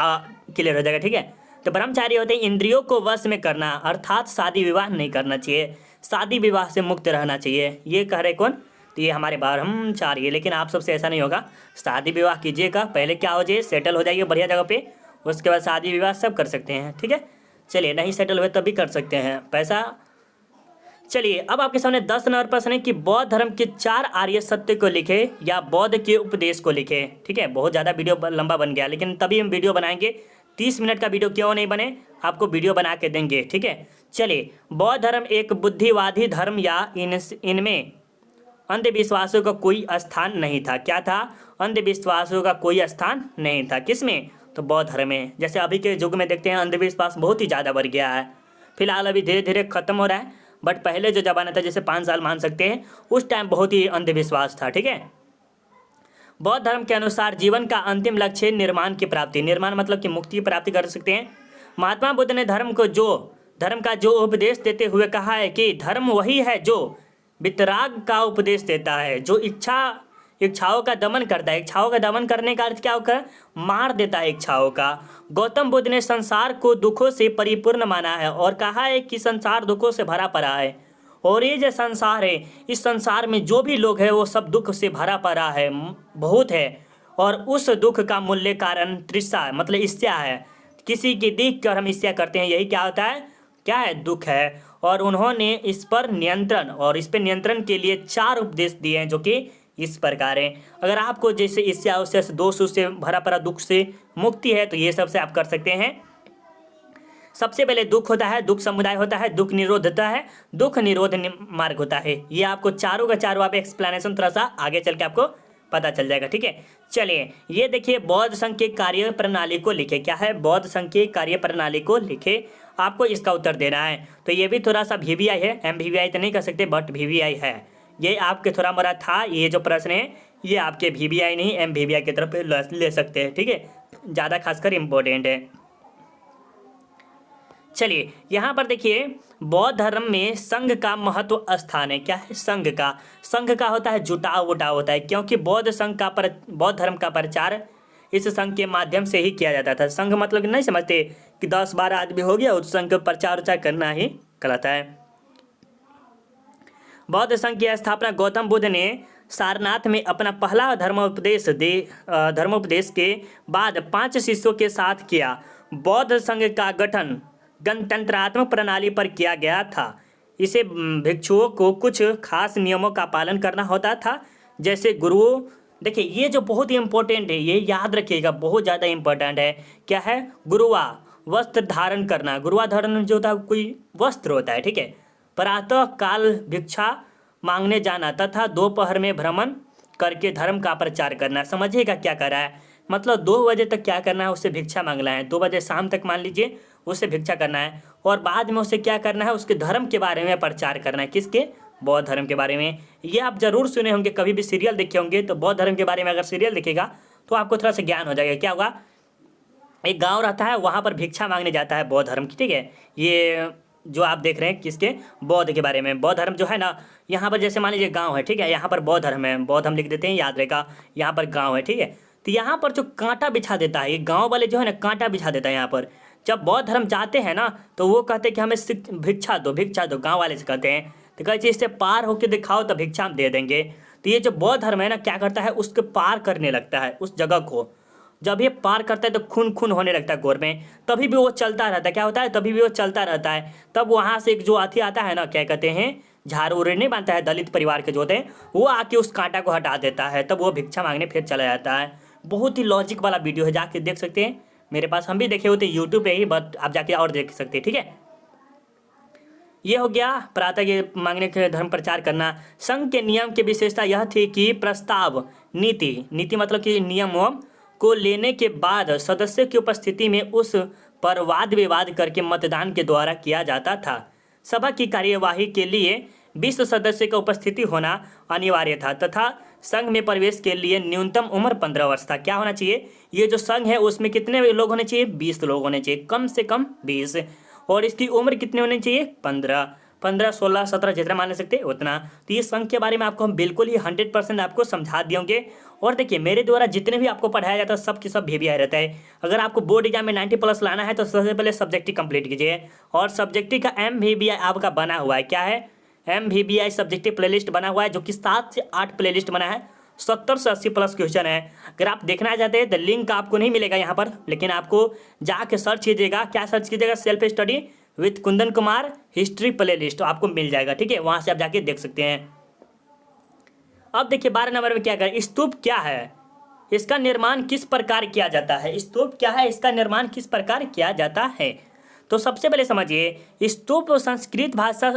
क्लियर हो जाएगा, ठीक है। तो ब्रह्मचारी होते हैं इंद्रियों को वश में करना, अर्थात शादी विवाह नहीं करना चाहिए, शादी विवाह से मुक्त रहना चाहिए। ये कह रहे कौन, तो ये हमारे ब्रह्मचारी है। लेकिन आप सबसे ऐसा नहीं होगा, शादी विवाह कीजिएगा, पहले क्या हो जाए, सेटल हो जाइए बढ़िया जगह पे, उसके बाद शादी विवाह सब कर सकते हैं, ठीक है। चलिए, नहीं सेटल हुए तब भी कर सकते हैं पैसा। चलिए, अब आपके सामने 10 नंबर प्रश्न है कि बौद्ध धर्म के 4 आर्य सत्य को लिखे या बौद्ध के उपदेश को लिखे, ठीक है। बहुत ज़्यादा वीडियो लंबा बन गया, लेकिन तभी हम वीडियो बनाएंगे। 30 मिनट का वीडियो क्यों नहीं बने, आपको वीडियो बना के देंगे, ठीक है। चलिए, बौद्ध धर्म एक बुद्धिवादी धर्म या इनमें अंधविश्वासों का कोई स्थान नहीं था। क्या था? अंधविश्वासों का कोई स्थान नहीं था। किसमें? तो बौद्ध धर्म में। जैसे अभी के युग में देखते हैं अंधविश्वास बहुत ही ज़्यादा बढ़ गया है। फिलहाल अभी धीरे धीरे खत्म हो रहा है, बट पहले जो जमाना था, जैसे 5 साल मान सकते हैं, उस टाइम बहुत ही अंधविश्वास था। ठीक है। बौद्ध धर्म के अनुसार जीवन का अंतिम लक्ष्य है निर्माण की प्राप्ति। निर्माण मतलब कि मुक्ति की प्राप्ति कर सकते हैं। महात्मा बुद्ध ने धर्म का जो उपदेश देते हुए कहा है कि धर्म वही है जो वितराग का उपदेश देता है, जो इच्छाओं का दमन करता है। इच्छाओं का दमन करने का अर्थ क्या होगा? मार देता है इच्छाओं का। गौतम बुद्ध ने संसार को दुखों से परिपूर्ण माना है और कहा है कि संसार दुखों से भरा पड़ा है, और ये जो संसार है, इस संसार में जो भी लोग हैं वो सब दुख से भरा पड़ा है, बहुत है। और उस दुख का मूल्य कारण तृष्णा मतलब ईर्ष्या है। किसी की देख कर हम ईर्ष्या करते हैं, यही क्या होता है? क्या है? दुख है। और उन्होंने इस पर नियंत्रण के लिए 4 उपदेश दिए हैं, जो कि इस प्रकार है। अगर आपको जैसे ईर्ष्या, उससे दोष, उससे भरा पड़ा दुख से मुक्ति है, तो ये सबसे आप कर सकते हैं। सबसे पहले दुख होता है, दुख समुदाय होता है, दुख निरोध होता है, दुख निरोध मार्ग होता है। ये आपको चारों का चारों आप एक्सप्लेनेशन थोड़ा सा आगे चल के आपको पता चल जाएगा। ठीक है। चलिए, ये देखिए, बौद्ध संघ की कार्य प्रणाली को लिखे। क्या है? बौद्ध संघ की कार्य प्रणाली को लिखे। आपको इसका उत्तर देना है। तो ये भी थोड़ा सा VVI है, MVVI तो नहीं कर सकते, बट VVI है। ये आपके थोड़ा मोड़ा था, ये जो प्रश्न है ये आपके VVI नहीं MVVI की तरफ ले सकते हैं। ठीक है, ज़्यादा खासकर इम्पोर्टेंट है। चलिए, यहाँ पर देखिए, बौद्ध धर्म में संघ का महत्व स्थान है। क्या है? संघ का होता है जुटाव उटाव होता है, क्योंकि बौद्ध धर्म का प्रचार इस संघ के माध्यम से ही किया जाता था। संघ मतलब नहीं समझते कि 10-12 आदमी हो गया, उस संघ का प्रचार उचार करना ही कहलाता है। बौद्ध संघ की स्थापना गौतम बुद्ध ने सारनाथ में अपना पहला धर्मोपदेश के बाद 5 शिष्यों के साथ किया। बौद्ध संघ का गठन गणतंत्रात्मक प्रणाली पर किया गया था। इसे भिक्षुओं को कुछ खास नियमों का पालन करना होता था, जैसे गुरुओं। देखिए, ये जो बहुत ही इंपॉर्टेंट है, ये याद रखिएगा, बहुत ज़्यादा इंपॉर्टेंट है। क्या है? गुरुआ वस्त्र धारण करना। गुरुआ धारण जो होता है कोई वस्त्र होता है। ठीक है। प्रातः काल भिक्षा मांगने जाना तथा दोपहर में भ्रमण करके धर्म का प्रचार करना। समझिएगा क्या कर रहा है? मतलब 2 बजे तक क्या करना है? उससे भिक्षा मांगना है। 2 बजे शाम तक मान लीजिए उससे भिक्षा करना है, और बाद में उसे क्या करना है? उसके धर्म के बारे में प्रचार करना है। किसके? बौद्ध धर्म के बारे में। ये आप जरूर सुने होंगे, कभी भी सीरियल देखे होंगे, तो बौद्ध धर्म के बारे में अगर सीरियल देखेगा तो आपको थोड़ा सा ज्ञान हो जाएगा। क्या होगा? एक गांव रहता है, वहाँ पर भिक्षा मांगने जाता है बौद्ध धर्म की। ठीक है। ये जो आप देख रहे हैं किसके? बौद्ध के बारे में। बौद्ध धर्म जो है ना, यहाँ पर जैसे मान लीजिए गाँव है। ठीक है। यहाँ पर बौद्ध धर्म है, बौद्ध हम लिख देते हैं, याद रहेगा। यहाँ पर गाँव है। ठीक है। तो यहाँ पर जो कांटा बिछा देता है, ये गाँव वाले जो है ना, कांटा बिछा देता है यहाँ पर। जब बौद्ध धर्म जाते हैं ना, तो वो कहते हैं कि हमें भिक्षा दो, गाँव वाले से कहते हैं। तो कहते इससे पार होकर दिखाओ तो भिक्षा हम दे देंगे। तो ये जो बौद्ध धर्म है ना, क्या करता है? उसके पार करने लगता है उस जगह को। जब ये पार करता है तो खून होने लगता है गोर में, तभी भी वो चलता रहता है। क्या होता है? तभी भी वो चलता रहता है। तब वहाँ से एक जो हाथी आता है ना, क्या कहते हैं, झाड़ू उड़ नहीं बांधता है, दलित परिवार के जो होते हैं, वो आके उस कांटा को हटा देता है। तब वो भिक्षा मांगने फिर चला जाता है। बहुत ही लॉजिक वाला वीडियो है, जाके देख सकते हैं। मेरे पास हम भी देखे होते यूट्यूब पे ही, बट आप जाके और देख सकते हैं। ठीक है। ये हो गया प्रातः के मांगने के धर्म प्रचार करना। संघ के नियम की विशेषता यह थी कि प्रस्ताव नीति मतलब कि नियमों को लेने के बाद सदस्यों की उपस्थिति में उस पर वाद विवाद करके मतदान के द्वारा किया जाता था। सभा की कार्यवाही के लिए 20 सदस्य का उपस्थिति होना अनिवार्य था तथा संघ में प्रवेश के लिए न्यूनतम उम्र 15 वर्ष था। क्या होना चाहिए? ये जो संघ है उसमें कितने लोग होने चाहिए? 20 लोग होने चाहिए, कम से कम 20। और इसकी उम्र कितनी होनी चाहिए? 15, 16, 17 जितना मान सकते हैं उतना। तो ये संघ के बारे में आपको हम बिल्कुल ही 100% आपको समझा दिए होंगे। और देखिए, मेरे द्वारा जितने भी आपको पढ़ाया जाता है सब के सब VVI रहता है। अगर आपको बोर्ड एग्जाम में 90+ लाना है तो सबसे पहले सब्जेक्टिव कंप्लीट कीजिए। और सब्जेक्टिव का MVVI आपका बना हुआ है। क्या है? MVVI सब्जेक्टिव प्लेलिस्ट बना हुआ है, जो कि 7 से 8 प्लेलिस्ट बना है। 70 से 80+ क्वेश्चन है। अगर आप देखना चाहते हैं तो लिंक आपको नहीं मिलेगा यहाँ पर, लेकिन आपको जाके सर्च कीजिएगा। क्या सर्च कीजिएगा? Self study with Kundan Kumar history playlist, आपको मिल जाएगा। ठीक है। वहाँ से आप जाके देख सकते हैं। अब देखिए 12 नंबर में क्या करें? स्तूप क्या है? इसका निर्माण किस प्रकार किया जाता है? स्तूप क्या है? इसका निर्माण किस प्रकार किया जाता है? तो सबसे पहले समझिए, स्तूप संस्कृत भाषा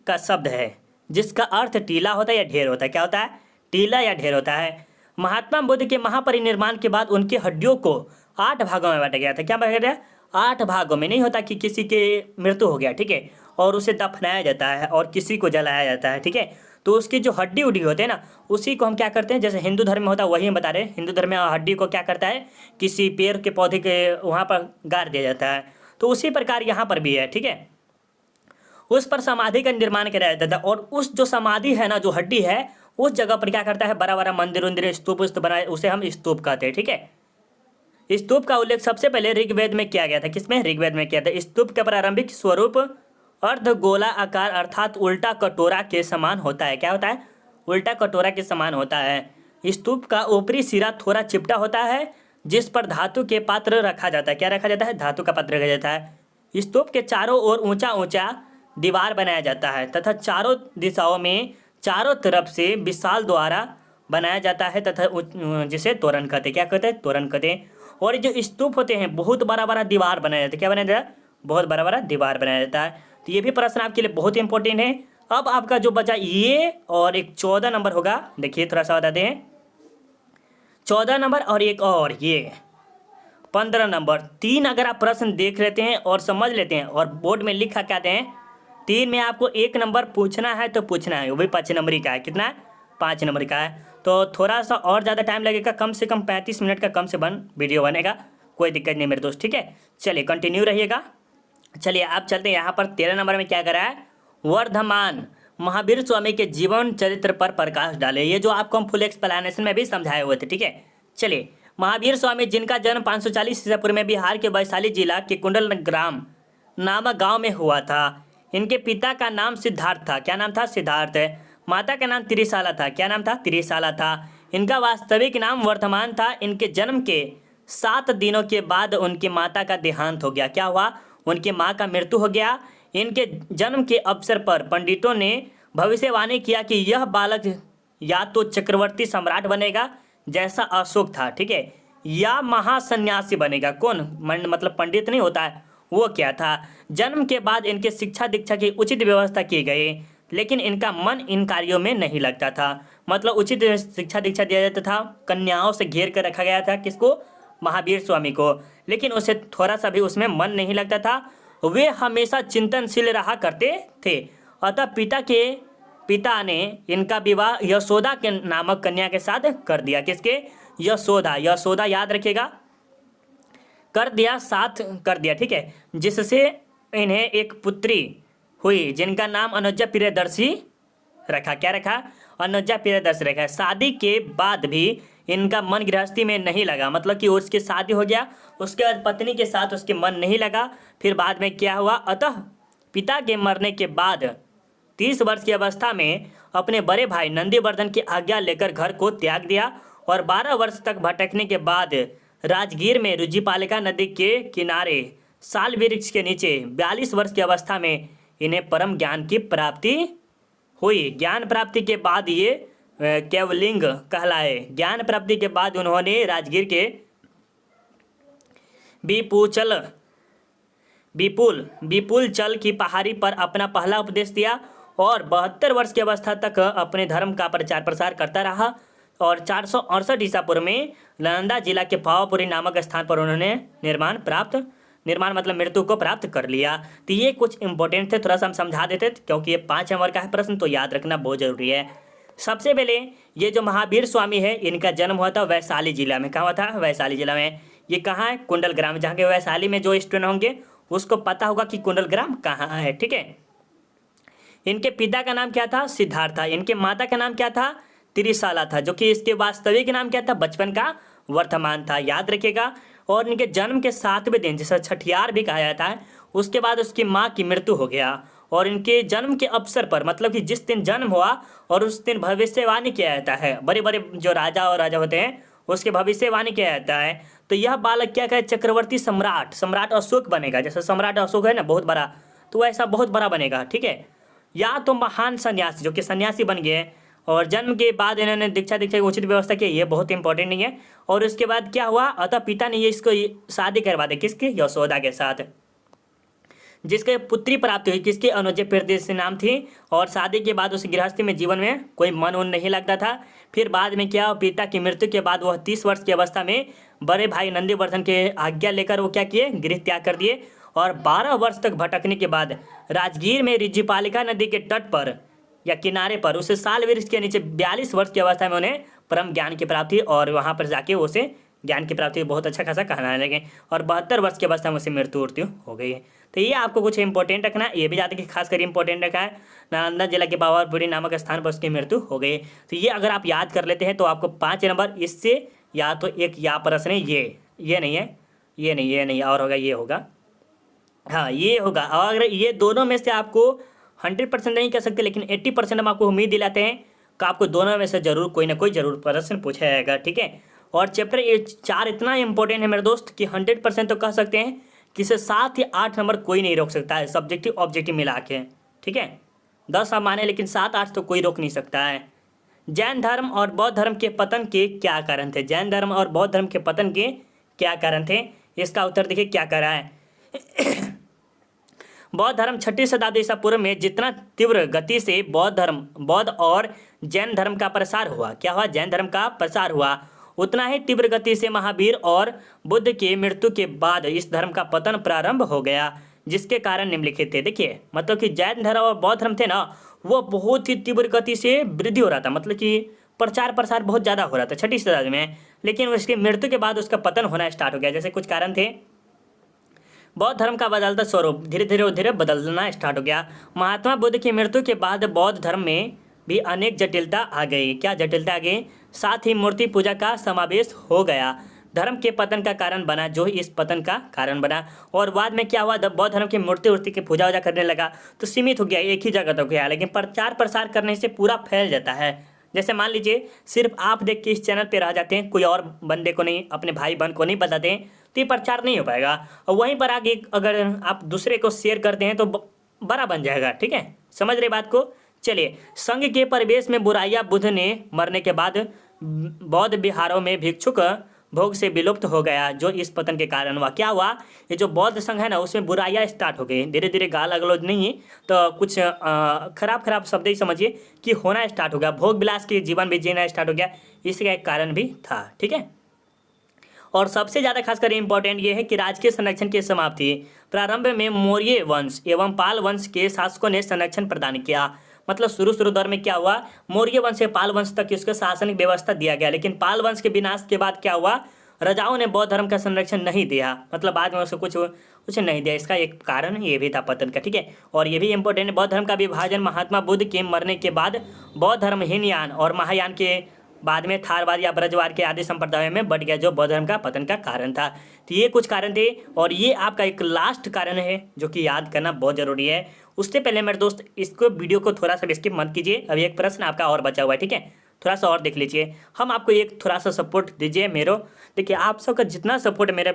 का शब्द है जिसका अर्थ टीला होता है या ढेर होता है। क्या होता है? टीला या ढेर होता है। महात्मा बुद्ध के महापरिनिर्वाण के बाद उनकी हड्डियों को 8 भागों में बांटा गया था। क्या बांटा गया? 8 भागों में। नहीं होता कि किसी के मृत्यु हो गया, ठीक है, और उसे दफनाया जाता है और किसी को जलाया जाता है, ठीक है, तो उसकी जो हड्डी उड्डी होते हैं ना, उसी को हम क्या करते हैं, जैसे हिंदू धर्म में होता है वही हम बता रहे हैं। हिंदू धर्म में हड्डी को क्या करता है, किसी पेड़ के पौधे के वहाँ पर गाड़ दिया जाता है। तो उसी प्रकार यहाँ पर भी है, ठीक है। उस पर समाधि का निर्माण कराया जाता था, और उस जो समाधि है ना, जो हड्डी है, उस जगह पर क्या करता है, बड़ा बड़ा मंदिर उंदिर स्तूप बनाए, उसे हम स्तूप कहते हैं, ठीक है। स्तूप का उल्लेख सबसे पहले ऋग्वेद में किया गया था। किसमें? ऋग्वेद में किया था। स्तूप का प्रारंभिक स्वरूप अर्धगोला आकार अर्थात उल्टा कटोरा के समान होता है। क्या होता है? उल्टा कटोरा के समान होता है। स्तूप का ऊपरी सिरा थोड़ा चिपटा होता है जिस पर धातु के पात्र रखा जाता है। क्या रखा जाता है? धातु का पात्र रखा जाता है। स्तूप के चारों ओर ऊंचा ऊंचा दीवार बनाया जाता है तथा चारों दिशाओं में चारों तरफ से विशाल द्वारा बनाया जाता है तथा जिसे तोरण कहते हैं। क्या कहते हैं? तोरण कहते हैं। और जो स्तूप होते हैं बहुत बड़ा बड़ा दीवार बनाया जाता है। क्या बनाया जाता है? बहुत बड़ा बड़ा दीवार बनाया जाता है। तो ये भी प्रश्न आपके लिए बहुत इंपॉर्टेंट है। अब आपका जो बचा ये और एक 14 नंबर होगा, देखिए थोड़ा सा बताते हैं। 14 नंबर और एक और ये 15 नंबर, 3 अगर आप प्रश्न देख लेते हैं और समझ लेते हैं और बोर्ड में लिखा क्या कहते हैं, 3 में आपको 1 नंबर पूछना है तो पूछना है, वो भी 5 नंबर का है। कितना है? 5 नंबर का है। तो थोड़ा सा और ज़्यादा टाइम लगेगा, कम से कम 35 मिनट का कम से कम वीडियो बनेगा, कोई दिक्कत नहीं मेरे दोस्त, ठीक है। चलिए कंटिन्यू रहिएगा। चलिए आप चलते हैं यहाँ पर 13 नंबर में क्या करा है, वर्धमान महावीर स्वामी के जीवन चरित्र पर प्रकाश डाले। ये जो आपको हम फुल एक्सप्लेनेशन में भी समझाए हुए थे, ठीक है। चलिए, महावीर स्वामी जिनका जन्म 540 ईसा पूर्व में बिहार के वैशाली जिला के कुंडल ग्राम नामक गांव में हुआ था। इनके पिता का नाम सिद्धार्थ था। क्या नाम था? सिद्धार्थ। माता का नाम त्रिशाला था। क्या नाम था? त्रिशाला था। इनका वास्तविक नाम वर्धमान था। इनके जन्म के 7 दिनों के बाद उनकी माता का देहांत हो गया। क्या हुआ? उनकी माँ का मृत्यु हो गया। इनके जन्म के अवसर पर पंडितों ने भविष्यवाणी किया कि यह बालक या तो चक्रवर्ती सम्राट बनेगा जैसा अशोक था, ठीक है, या महासन्यासी बनेगा। कौन? मतलब पंडित नहीं होता है, वो क्या था। जन्म के बाद इनके शिक्षा दीक्षा की उचित व्यवस्था की गई, लेकिन इनका मन इन कार्यों में नहीं लगता था। मतलब उचित शिक्षा दीक्षा दिया जाता था, कन्याओं से घेर कर रखा गया था। किसको? महावीर स्वामी को। लेकिन उसे थोड़ा सा भी उसमें मन नहीं लगता था। वे हमेशा चिंतनशील रहा करते थे। अतः पिता ने इनका विवाह यशोदा के नामक कन्या के साथ कर दिया। किसके? यशोदा। यशोदा याद रखिएगा, कर दिया, साथ कर दिया, ठीक है, जिससे इन्हें एक पुत्री हुई जिनका नाम अनुजा प्रियदर्शी रखा। क्या रखा? अनुजा प्रियदर्शी रखा। शादी के बाद भी इनका मन गृहस्थी में नहीं लगा, मतलब कि उसकी शादी हो गया, उसके बाद पत्नी के साथ उसके मन नहीं लगा। फिर बाद में क्या हुआ, अतः पिता के मरने के बाद 30 वर्ष की अवस्था में अपने बड़े भाई नंदीवर्धन की आज्ञा लेकर घर को त्याग दिया और 12 वर्ष तक भटकने के बाद राजगीर में रुजिपालिका नदी के किनारे साल वृक्ष के नीचे 42 वर्ष की अवस्था में इन्हें परम ज्ञान की प्राप्ति हुई। ज्ञान प्राप्ति के बाद ये केवलिंग कहलाए। ज्ञान प्राप्ति के बाद उन्होंने राजगीर के विपुल चल की पहाड़ी पर अपना पहला उपदेश दिया और 72 वर्ष की अवस्था तक अपने धर्म का प्रचार प्रसार करता रहा। और 468 ईसा पूर्व में नालंदा जिला के पावापुरी नामक स्थान पर उन्होंने निर्माण मतलब मृत्यु को प्राप्त कर लिया। तो ये कुछ इंपॉर्टेंट थे, थोड़ा सा हम समझा देते क्योंकि ये 5 नंबर का है प्रश्न, तो याद रखना बहुत जरूरी है। सबसे पहले ये जो महावीर स्वामी है, इनका जन्म हुआ था वैशाली जिला में। कहाँ हुआ था? वैशाली जिला में। ये कहाँ है? कुंडल ग्राम। जहाँ के वैशाली में जो स्टूडेंट होंगे उसको पता होगा कि कुंडल ग्राम कहाँ है, ठीक है। इनके पिता का नाम क्या था? सिद्धार्थ था। इनके माता का नाम क्या था? त्रिशाला था, जो कि इसके वास्तविक नाम क्या था? बचपन का वर्तमान था, याद रखिएगा। और इनके जन्म के 7वें दिन, जिसे छठियार भी कहा जाता है, उसके बाद उसकी माँ की मृत्यु हो गया। और इनके जन्म के अवसर पर, मतलब कि जिस दिन जन्म हुआ और उस दिन भविष्यवाणी किया जाता है, बड़े बड़े जो राजा और राजा होते हैं उसके भविष्यवाणी किया जाता है। तो यह बालक क्या कहे? चक्रवर्ती सम्राट अशोक बनेगा। जैसे सम्राट अशोक है ना बहुत बड़ा, तो ऐसा बहुत बड़ा बनेगा, ठीक है। या तो महान सन्यासी, जो कि सन्यासी बन गए। और जन्म के बाद इन्होंने दीक्षा की उचित व्यवस्था की, ये बहुत इंपॉर्टेंट नहीं है। और उसके बाद क्या हुआ, अतः पिता ने ये इसको शादी करवा दी। किसकी? यशोदा के साथ। जिसके पुत्री प्राप्त हुई, किसकी, अनुज प्रियदर्शी नाम थी। और शादी के बाद उस गृहस्थी में जीवन में कोई मन उन नहीं लगता था। फिर बाद में क्या, पिता की मृत्यु के बाद वह 30 वर्ष की अवस्था में बड़े भाई नंदीवर्धन के आज्ञा लेकर वो क्या किए, गृह त्याग कर दिए। और 12 वर्ष तक भटकने के बाद राजगीर में ऋजिपालिका नदी के तट पर या किनारे पर उसे साल वृक्ष के नीचे 42 वर्ष की अवस्था में उन्हें परम ज्ञान की प्राप्ति, और वहाँ पर जाके उसे ज्ञान की प्राप्ति बहुत अच्छा खासा कहलाने लगे। और 72 वर्ष की अवस्था में उसे मृत्यु हो गई है। तो ये आपको कुछ इंपॉर्टेंट रखना है, ये भी ज़्यादा कि खासकर इंपॉर्टेंट रखा है। नालंदा जिला के बावरपुरी नामक स्थान पर उसकी मृत्यु हो गई। तो ये अगर आप याद कर लेते हैं तो आपको 5 नंबर इससे, या तो एक या प्रश्न है ये नहीं है, ये नहीं और होगा, ये होगा, हाँ ये होगा। और अगर ये दोनों में से आपको 100% नहीं कर सकते, लेकिन 80% हम आपको उम्मीद दिलाते हैं कि आपको दोनों में से जरूर कोई ना कोई जरूर प्रश्न पूछा जाएगा, ठीक है। और चैप्टर 4 इतना इंपॉर्टेंट है मेरे दोस्त कि 100% तो कह सकते हैं कि इसे 7 या 8 नंबर कोई नहीं रोक सकता है, सब्जेक्टिव ऑब्जेक्टिव मिला के, ठीक है। 10 आप माने, लेकिन 7-8 तो कोई रोक नहीं सकता है। जैन धर्म और बौद्ध धर्म के पतन के क्या कारण थे? जैन धर्म और बौद्ध धर्म के पतन के क्या कारण थे? इसका उत्तर देखिए क्या कर रहा है। बौद्ध धर्म 6वीं शताब्दी ईसा पूर्व में जितना तीव्र गति से बौद्ध और जैन धर्म का प्रसार हुआ, क्या हुआ, जैन धर्म का प्रसार हुआ, उतना ही तीव्र गति से महावीर और बुद्ध की मृत्यु के बाद इस धर्म का पतन प्रारंभ हो गया, जिसके कारण निम्नलिखित थे। देखिए मतलब कि जैन धर्म और बौद्ध धर्म थे ना, वो बहुत ही तीव्र गति से वृद्धि हो रहा था, मतलब कि प्रचार प्रसार बहुत ज़्यादा हो रहा था 6वीं शताब्दी में, लेकिन उसकी मृत्यु के बाद उसका पतन होना स्टार्ट हो गया। जैसे कुछ कारण थे, बौद्ध धर्म का बदलता स्वरूप धीरे धीरे बदलना स्टार्ट हो गया। महात्मा बुद्ध की मृत्यु के बाद बौद्ध धर्म में भी अनेक जटिलता आ गई। क्या जटिलता आ गई? साथ ही मूर्ति पूजा का समावेश हो गया, धर्म के पतन का कारण बना, जो इस पतन का कारण बना। और बाद में क्या हुआ, जब बौद्ध धर्म की मूर्ति की पूजा वूजा करने लगा तो सीमित हो गया, एक ही जगह तो गया, लेकिन प्रचार प्रसार करने से पूरा फैल जाता है। जैसे मान लीजिए सिर्फ आप देख के इस चैनल पे रह जाते हैं, कोई और बंदे को नहीं, अपने भाई बहन को नहीं बताते हैं, तो ये प्रचार नहीं हो पाएगा। और वहीं पर आगे अगर आप दूसरे को शेयर करते हैं तो बड़ा बन जाएगा, ठीक है, समझ रहे बात को। चलिए, संघ के परिवेश में बुराइयां बुद्ध ने मरने के बाद बौद्ध बिहारों में भिक्षुक भोग से विलुप्त हो गया, जो इस पतन के कारण हुआ। क्या हुआ, ये जो बौद्ध संघ है ना, उसमें बुराइयां स्टार्ट हो गई, धीरे धीरे गाल गलौज नहीं तो कुछ खराब शब्द ही समझिए कि होना स्टार्ट हो गया, भोग विलास के जीवन भी जीना स्टार्ट हो गया, इसका एक कारण भी था, ठीक है। और सबसे ज़्यादा खासकर इंपॉर्टेंट ये है कि राजकीय संरक्षण की समाप्ति। प्रारंभ में मौर्य वंश एवं पाल वंश के शासकों ने संरक्षण प्रदान किया, मतलब शुरू दौर में क्या हुआ, मौर्य वंश से पाल वंश तक उसका शासनिक व्यवस्था दिया गया, लेकिन पाल वंश के विनाश के बाद क्या हुआ, राजाओं ने बौद्ध धर्म का संरक्षण नहीं दिया, मतलब बाद में उसको कुछ नहीं दिया। इसका एक कारण ये भी था पतन का, ठीक है। और ये भी इंपॉर्टेंट है, बौद्ध धर्म का विभाजन महात्मा बुद्ध के मरने के बाद बौद्ध धर्म हीनयान और महायान के बाद में थारवाद या ब्रजवाद के आदि संप्रदायों में बढ़ गया, जो बौद्ध धर्म का पतन का कारण था। तो ये कुछ कारण थे, और ये आपका एक लास्ट कारण है जो कि याद करना बहुत जरूरी है। उससे पहले मेरे दोस्त इसको वीडियो को थोड़ा सा स्किप मत कीजिए, अभी एक प्रश्न आपका और बचा हुआ है, ठीक है, थोड़ा सा और देख लीजिए। हम आपको एक थोड़ा सा सपोर्ट दीजिए मेरो, देखिए आप सबका जितना सपोर्ट मेरे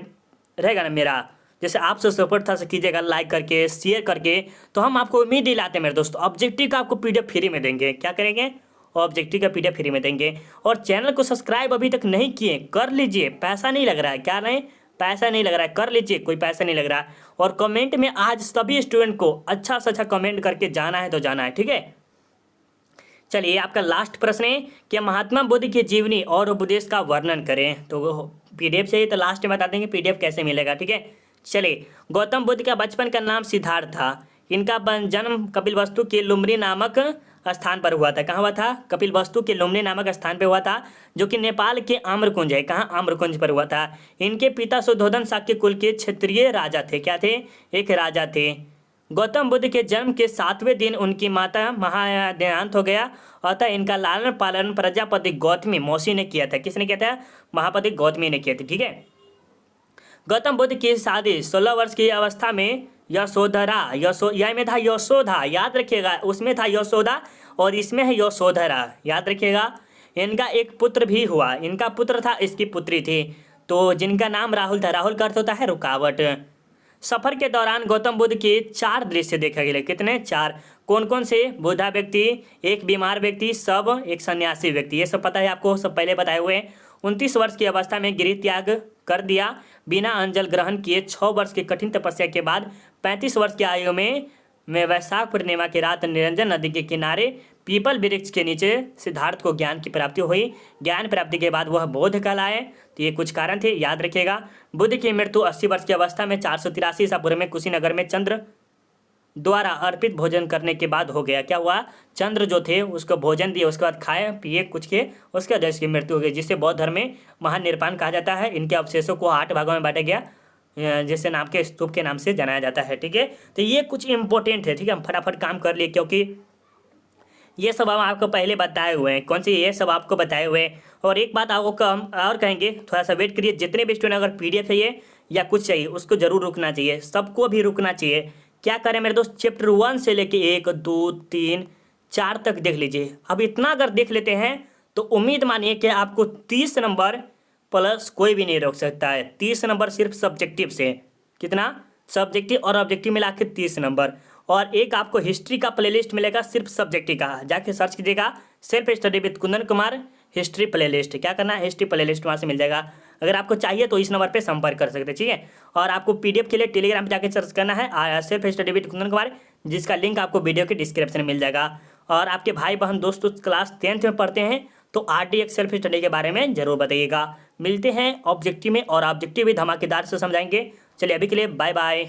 रहेगा ना, मेरा जैसे आप सब सपोर्ट था कीजिएगा लाइक करके शेयर करके, तो हम आपको उम्मीद दिलाते हैं मेरे दोस्त, ऑब्जेक्टिव का आपको PDF फ्री में देंगे। क्या करेंगे, ऑब्जेक्टिव का PDF फ्री में देंगे। और चैनल को सब्सक्राइब अभी तक नहीं किए, कर लीजिए, पैसा नहीं लग रहा है, क्या नहीं, पैसा नहीं लग रहा है, कर लीजिए, कोई पैसा नहीं लग रहा है। और कमेंट में आज सभी स्टूडेंट को अच्छा से अच्छा कमेंट करके जाना है तो जाना है, ठीक है। चलिए, आपका लास्ट प्रश्न है कि महात्मा बुद्ध की जीवनी और उपदेश का वर्णन करें। तो PDF चाहिए तो लास्ट में बता देंगे PDF कैसे मिलेगा, ठीक है। चलिए, गौतम बुद्ध का बचपन का नाम सिद्धार्थ था। इनका जन्म कपिलवस्तु के लुम्बिनी नामक स्थान पर हुआ था। कहाँ हुआ था, कपिलवस्तु के लुम्बिनी नामक स्थान पर हुआ था, जो कि नेपाल के आम्रकुंज है। कहाँ, आम्रकुंज पर हुआ था। इनके पिता शुद्धोधन शाक्य कुल के क्षत्रिय राजा थे। क्या थे, एक राजा थे। गौतम बुद्ध के जन्म के 7वें दिन उनकी माता महादेहांत हो गया, अतः इनका लालन पालन प्रजापति गौतमी मौसी ने किया था। किसने किया था, महापति गौतमी ने किया था, ठीक है। गौतम बुद्ध की शादी 16 वर्ष की अवस्था में यशोधरा में था यशोधा, याद रखिएगा, उसमें था यशोदा और इसमें है यशोधरा, याद रखिएगा। इनका एक पुत्र भी हुआ, इनका पुत्र था, इसकी पुत्री थी, तो जिनका नाम राहुल था। राहुल का अर्थ होता है रुकावट। सफर के दौरान गौतम बुद्ध के 4 दृश्य देखे गए। कितने, 4। कौन कौन से, बूढ़ा व्यक्ति, एक बीमार व्यक्ति, सब, एक सन्यासी व्यक्ति, ये सब पता है आपको, सब पहले बताए हुए हैं। 29 वर्ष की अवस्था में गृह त्याग कर दिया। बिना अन्न जल ग्रहण किए 6 वर्ष की कठिन तपस्या के बाद 35 वर्ष की आयु में वैशाख पूर्णिमा की रात निरंजन नदी के किनारे पीपल वृक्ष के नीचे सिद्धार्थ को ज्ञान की प्राप्ति हुई। ज्ञान प्राप्ति के बाद वह बौद्ध कहलाए। तो ये कुछ कारण थे, याद रखिएगा। बुद्ध की मृत्यु 80 वर्ष की अवस्था में 483 ईसा पूर्व में कुशीनगर में चंद्र द्वारा अर्पित भोजन करने के बाद हो गया। क्या हुआ? चंद्र जो थे उसको भोजन दिए, उसके बाद खाए पिए कुछ के, उसके वजह से मृत्यु हो गई, जिसे बौद्ध धर्म में महानिर्वाण कहा जाता है। इनके अवशेषों को 8 भागों में बांटा गया, जिससे नाम के स्तूप के नाम से जाना जाता है। ठीक है, तो ये कुछ इंपॉर्टेंट है। ठीक है, हम फटाफट काम कर लिए, क्योंकि ये सब हम आपको पहले बताए हुए हैं। कौन सी? ये सब आपको बताए हुए हैं। और एक बात आपको हम और कहेंगे, थोड़ा सा वेट करिए। जितने भी स्टूडेंट अगर PDF चाहिए या कुछ चाहिए, उसको जरूर रुकना चाहिए, सबको भी रुकना चाहिए। क्या करें मेरे दोस्त, चैप्टर 1 से लेके 1 2 3 4 तक देख लीजिए। अब इतना अगर देख लेते हैं तो उम्मीद मानिए कि आपको 30 नंबर प्लस कोई भी नहीं रोक सकता है। 30 नंबर सिर्फ सब्जेक्टिव से। कितना? सब्जेक्टिव और ऑब्जेक्टिव मिला के 30 नंबर। और एक आपको हिस्ट्री का प्लेलिस्ट मिलेगा सिर्फ सब्जेक्टिव का, जाके सर्च कीजिएगा self study with Kundan Kumar history playlist. क्या करना है? हिस्ट्री प्लेलिस्ट, वहाँ से मिल जाएगा। अगर आपको चाहिए तो इस नंबर पे संपर्क कर सकते हैं। ठीक है, और आपको PDF के लिए टेलीग्राम पे जाके सर्च करना है self study with Kundan Kumar, जिसका लिंक आपको वीडियो के डिस्क्रिप्शन में मिल जाएगा। और आपके भाई बहन दोस्तों क्लास 10th में पढ़ते हैं तो RDX सेल्फ स्टडी के बारे में जरूर बताइएगा। मिलते हैं ऑब्जेक्टिव में, और ऑब्जेक्टिव भी धमाकेदार से समझाएंगे। चलिए अभी के लिए बाय बाय।